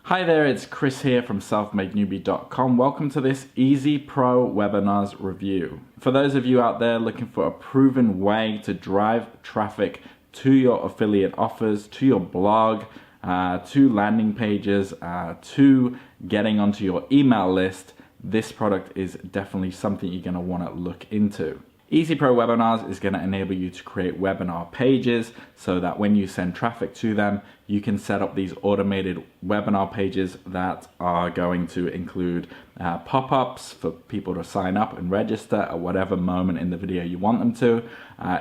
Hi there, it's Chris here from selfmadenewbie.com. Welcome to this Easy Pro Webinars review. For those of you out there looking for a proven way to drive traffic to your affiliate offers, to your blog, to landing pages, to getting onto your email list, this product is definitely something you're going to want to look into. Easy Pro Webinars is going to enable you to create webinar pages so that when you send traffic to them, you can set up these automated webinar pages that are going to include pop-ups for people to sign up and register at whatever moment in the video you want them to.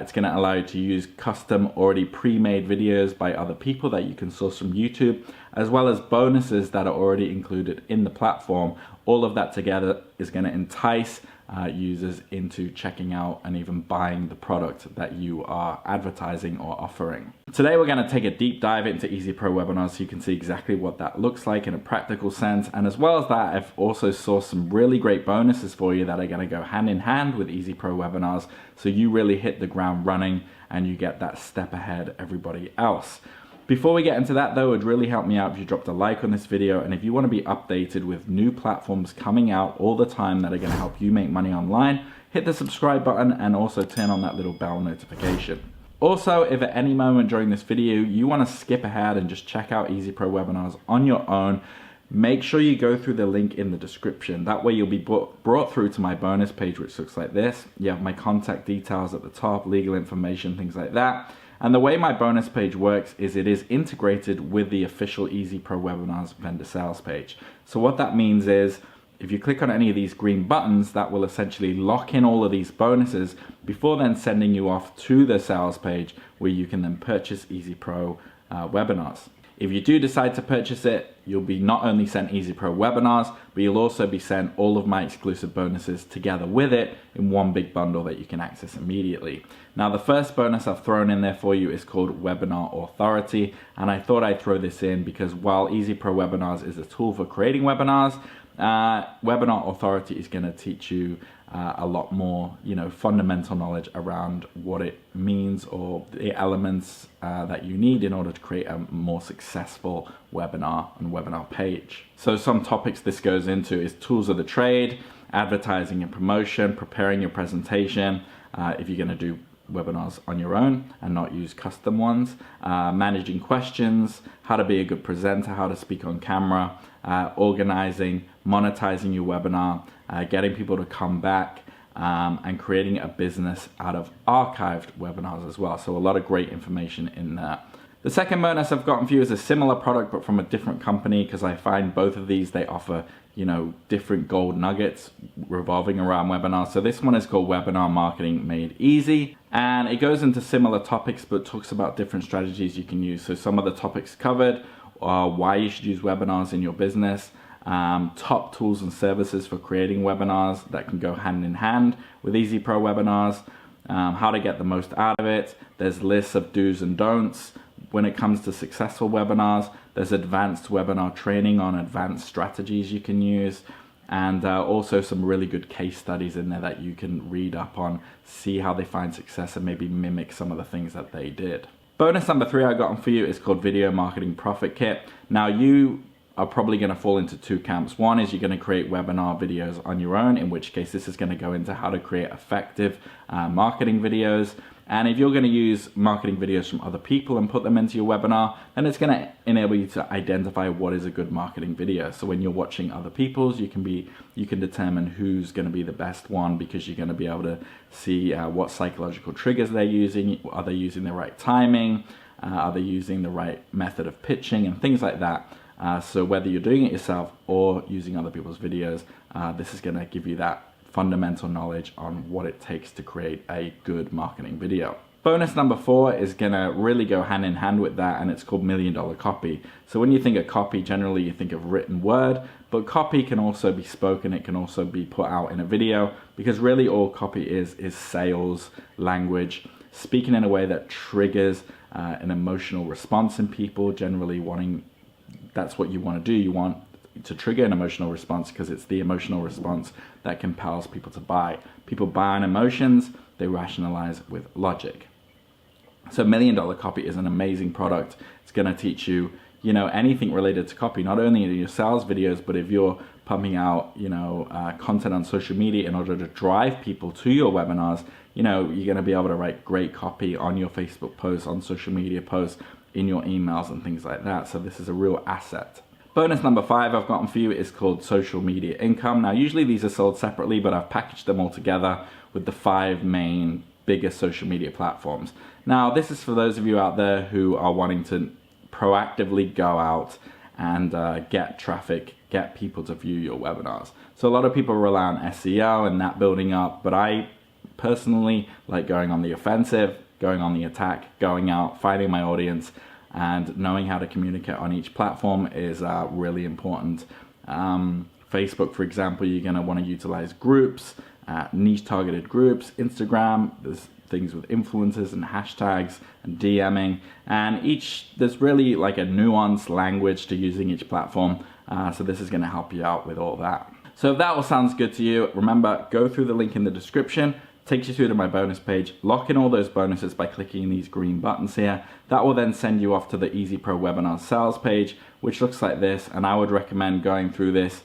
It's going to allow you to use custom, already pre-made videos by other people that you can source from YouTube, as well as bonuses that are already included in the platform. All of that together is going to entice users into checking out and even buying the product that you are advertising or offering. Today we're going to take a deep dive into Easy Pro Webinars so you can see exactly what that looks like in a practical sense, and as well as that, I've also sourced some really great bonuses for you that are going to go hand in hand with Easy Pro Webinars, so you really hit the ground running and you get that step ahead of everybody else. Before we get into that though, it would really help me out if you dropped a like on this video, and if you want to be updated with new platforms coming out all the time that are going to help you make money online, hit the subscribe button and also turn on that little bell notification. Also, if at any moment during this video you want to skip ahead and just check out Easy Pro Webinars on your own, make sure you go through the link in the description. That way you'll be brought through to my bonus page, which looks like this. You have my contact details at the top, legal information, things like that. And the way my bonus page works is it is integrated with the official Easy Pro Webinars vendor sales page. So what that means is if you click on any of these green buttons, that will essentially lock in all of these bonuses before then sending you off to the sales page where you can then purchase Easy Pro Webinars. If you do decide to purchase it, you'll be not only sent Easy Pro Webinars, but you'll also be sent all of my exclusive bonuses together with it in one big bundle that you can access immediately. Now, the first bonus I've thrown in there for you is called Webinar Authority, and I thought I'd throw this in because while Easy Pro Webinars is a tool for creating webinars, Webinar Authority is going to teach you a lot more, fundamental knowledge around what it means or the elements that you need in order to create a more successful webinar and webinar page. So some topics this goes into is tools of the trade, advertising and promotion, preparing your presentation if you're going to do webinars on your own and not use custom ones, managing questions, how to be a good presenter, how to speak on camera, organizing, monetizing your webinar, getting people to come back, and creating a business out of archived webinars as well. So a lot of great information in there. The second bonus I've gotten for you is a similar product but from a different company, because I find both of these, they offer different gold nuggets revolving around webinars. So this one is called Webinar Marketing Made Easy, and it goes into similar topics but talks about different strategies you can use. So some of the topics covered are why you should use webinars in your business, top tools and services for creating webinars that can go hand in hand with Easy Pro Webinars, how to get the most out of it. There's lists of do's and don'ts when it comes to successful webinars. There's advanced webinar training on advanced strategies you can use, and also some really good case studies in there that you can read up on, see how they find success and maybe mimic some of the things that they did. Bonus number 3 I got on for you is called Video Marketing Profit Kit. Now, you are probably going to fall into two camps. One is you're going to create webinar videos on your own, in which case this is going to go into how to create effective marketing videos. And if you're going to use marketing videos from other people and put them into your webinar, then it's going to enable you to identify what is a good marketing video. So when you're watching other people's, you can determine who's going to be the best one, because you're going to be able to see what psychological triggers they're using. Are they using the right timing? Are they using the right method of pitching and things like that? So whether you're doing it yourself or using other people's videos, this is going to give you that fundamental knowledge on what it takes to create a good marketing video. Bonus number 4 is going to really go hand in hand with that, and it's called $1 Million Copy. So when you think of copy, generally you think of written word, but copy can also be spoken. It can also be put out in a video, because really all copy is sales language, speaking in a way that triggers an emotional response in people, generally wanting, that's what you want to do. You want to trigger an emotional response because it's the emotional response that compels people to buy. People buy on emotions, they rationalize with logic. So $1 Million Copy is an amazing product. It's going to teach you, you know, anything related to copy, not only in your sales videos, but if you're pumping out, you know, content on social media in order to drive people to your webinars, you know, you're going to be able to write great copy on your Facebook posts, on social media posts, in your emails and things like that. So this is a real asset. Bonus number 5 I've gotten for you is called social media income. Now, usually these are sold separately, but I've packaged them all together with the 5 main biggest social media platforms. Now, this is for those of you out there who are wanting to proactively go out and get traffic, get people to view your webinars. So a lot of people rely on SEO and that building up, but I personally like going on the offensive, going on the attack, going out, finding my audience, and knowing how to communicate on each platform is really important. Facebook, for example, you're going to want to utilize groups, niche targeted groups. Instagram, there's things with influencers and hashtags and DMing, and there's really like a nuanced language to using each platform. So this is going to help you out with all that. So if that all sounds good to you, remember, go through the link in the description. Takes you through to my bonus page. Lock in all those bonuses by clicking these green buttons here. That will then send you off to the Easy Pro Webinar sales page, which looks like this. And I would recommend going through this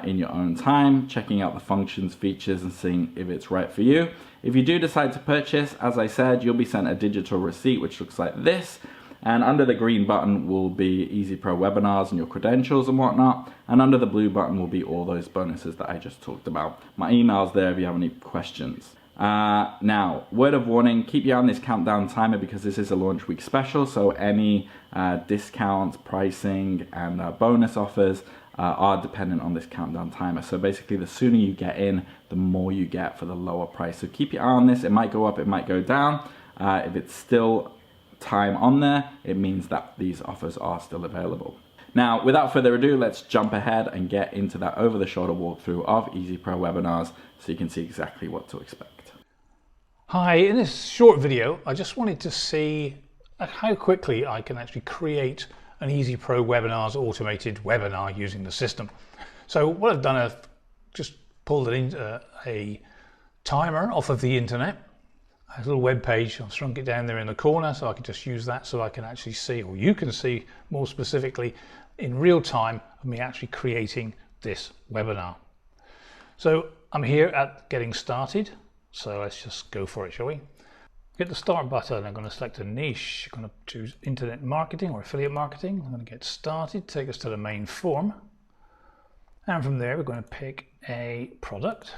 in your own time, checking out the functions, features, and seeing if it's right for you. If you do decide to purchase, as I said, you'll be sent a digital receipt, which looks like this. And under the green button will be Easy Pro Webinars and your credentials and whatnot. And under the blue button will be all those bonuses that I just talked about. My email's there if you have any questions. Now, word of warning, keep your eye on this countdown timer because this is a launch week special. So any discounts, pricing, and bonus offers are dependent on this countdown timer. So basically, the sooner you get in, the more you get for the lower price. So keep your eye on this. It might go up, it might go down. If it's still time on there, it means that these offers are still available. Now, without further ado, let's jump ahead and get into that over-the-shoulder walkthrough of Easy Pro Webinars so you can see exactly what to expect. Hi, in this short video, I just wanted to see how quickly I can actually create an Easy Pro Webinars automated webinar using the system. So what I've done, I've just pulled a timer off of the internet. A little web page, I've shrunk it down there in the corner so I can just use that so I can actually see, or you can see more specifically in real time of me actually creating this webinar. So I'm here at getting started, so let's just go for it, shall we? Hit the start button, I'm going to select a niche, I'm going to choose internet marketing or affiliate marketing. I'm going to get started, take us to the main form, and from there we're going to pick a product.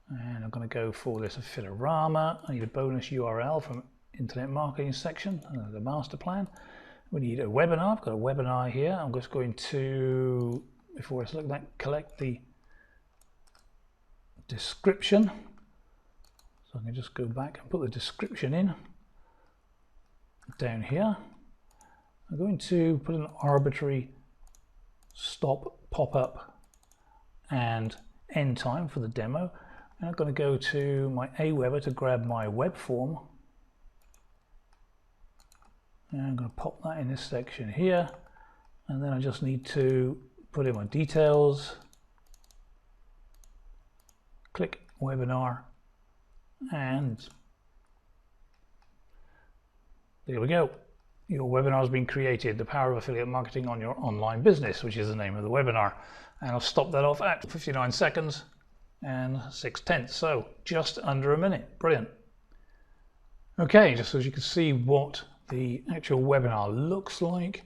And I'm going to go for this Affiliarama. I need a bonus URL from Internet Marketing section, the master plan. We need a webinar. I've got a webinar here. I'm just going to, before I select that, collect the description. So I can just go back and put the description in down here. I'm going to put an arbitrary stop, pop-up, and end time for the demo. And I'm going to go to my Aweber to grab my web form. And I'm going to pop that in this section here. And then I just need to put in my details. Click webinar. And there we go. Your webinar has been created. The power of affiliate marketing on your online business, which is the name of the webinar. And I'll stop that off at 59 seconds. And 6/10, so just under a minute. Brilliant. Okay, just so you can see what the actual webinar looks like,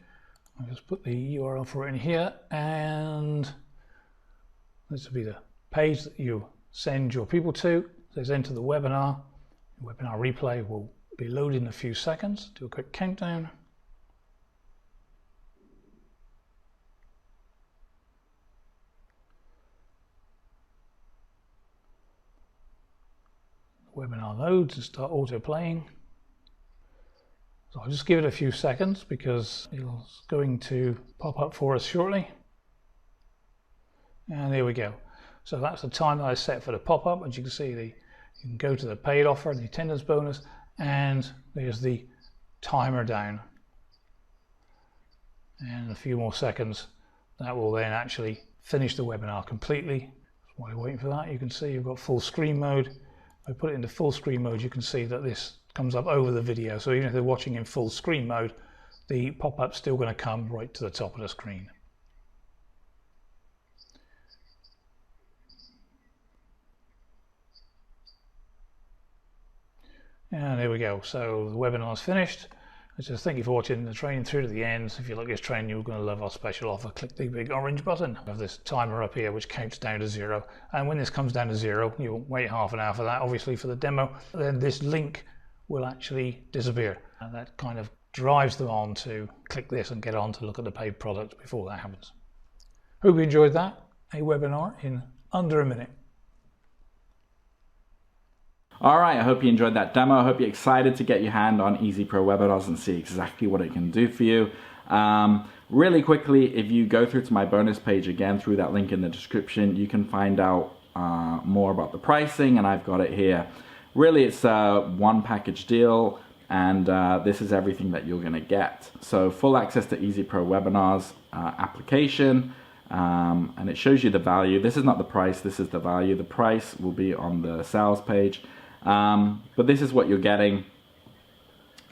I'll just put the URL for it in here, and this will be the page that you send your people to. It says enter the webinar. The webinar replay will be loaded in a few seconds. Do a quick countdown. Webinar loads and start auto playing. So I'll just give it a few seconds because it's going to pop up for us shortly. And there we go. So that's the time that I set for the pop-up. As you can see, you can go to the paid offer, the attendance bonus, and there's the timer down. And a few more seconds, that will then actually finish the webinar completely. While you're waiting for that, you can see you've got full screen mode. If I put it into full screen mode, you can see that this comes up over the video. So even if they're watching in full screen mode, the pop-up's still going to come right to the top of the screen. And there we go. So the webinar's finished. So thank you for watching the training through to the end. If you like this training, you're going to love our special offer. Click the big orange button. I have this timer up here which counts down to 0. And when this comes down to 0, you'll wait half an hour for that, obviously for the demo. Then this link will actually disappear. And that kind of drives them on to click this and get on to look at the paid product before that happens. Hope you enjoyed that. A webinar in under a minute. All right, I hope you enjoyed that demo. I hope you're excited to get your hand on Easy Pro Webinars and see exactly what it can do for you. Really quickly, if you go through to my bonus page again through that link in the description, you can find out more about the pricing, and I've got it here. Really, it's a one package deal, and this is everything that you're gonna get. So full access to Easy Pro Webinars application, and it shows you the value. This is not the price, this is the value. The price will be on the sales page. But this is what you're getting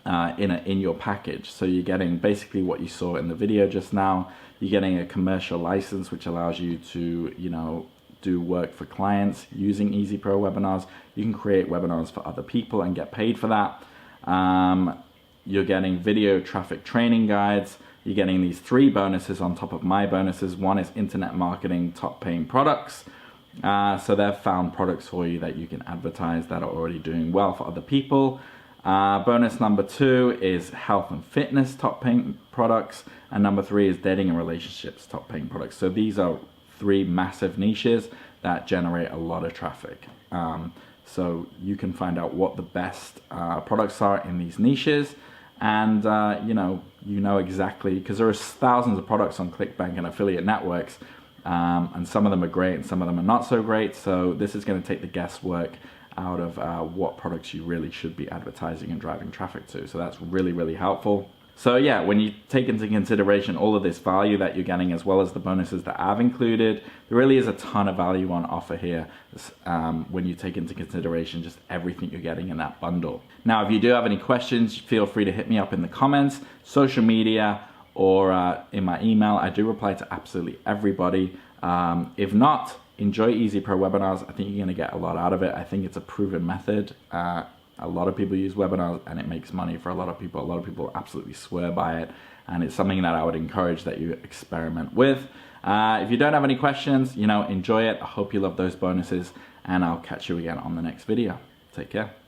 in your package. So you're getting basically what you saw in the video just now. You're getting a commercial license which allows you to, do work for clients using Easy Pro Webinars. You can create webinars for other people and get paid for that. You're getting video traffic training guides. You're getting these 3 bonuses on top of my bonuses. One is internet marketing top paying products. So they've found products for you that you can advertise that are already doing well for other people. Bonus number 2 is health and fitness top paying products, and number 3 is dating and relationships top paying products. So these are 3 massive niches that generate a lot of traffic. So you can find out what the best products are in these niches, and you know exactly, because there are thousands of products on ClickBank and affiliate networks. And some of them are great and some of them are not so great. So this is going to take the guesswork out of what products you really should be advertising and driving traffic to. So that's really, really helpful. So yeah, when you take into consideration all of this value that you're getting, as well as the bonuses that I've included, there really is a ton of value on offer here when you take into consideration just everything you're getting in that bundle. Now, if you do have any questions, feel free to hit me up in the comments, social media, or in my email. I do reply to absolutely everybody. If not, enjoy Easy Pro Webinars. I think you're gonna get a lot out of it. I think it's a proven method. A lot of people use webinars and it makes money for a lot of people. A lot of people absolutely swear by it, and it's something that I would encourage that you experiment with. If you don't have any questions, enjoy it. I hope you love those bonuses, and I'll catch you again on the next video. Take care.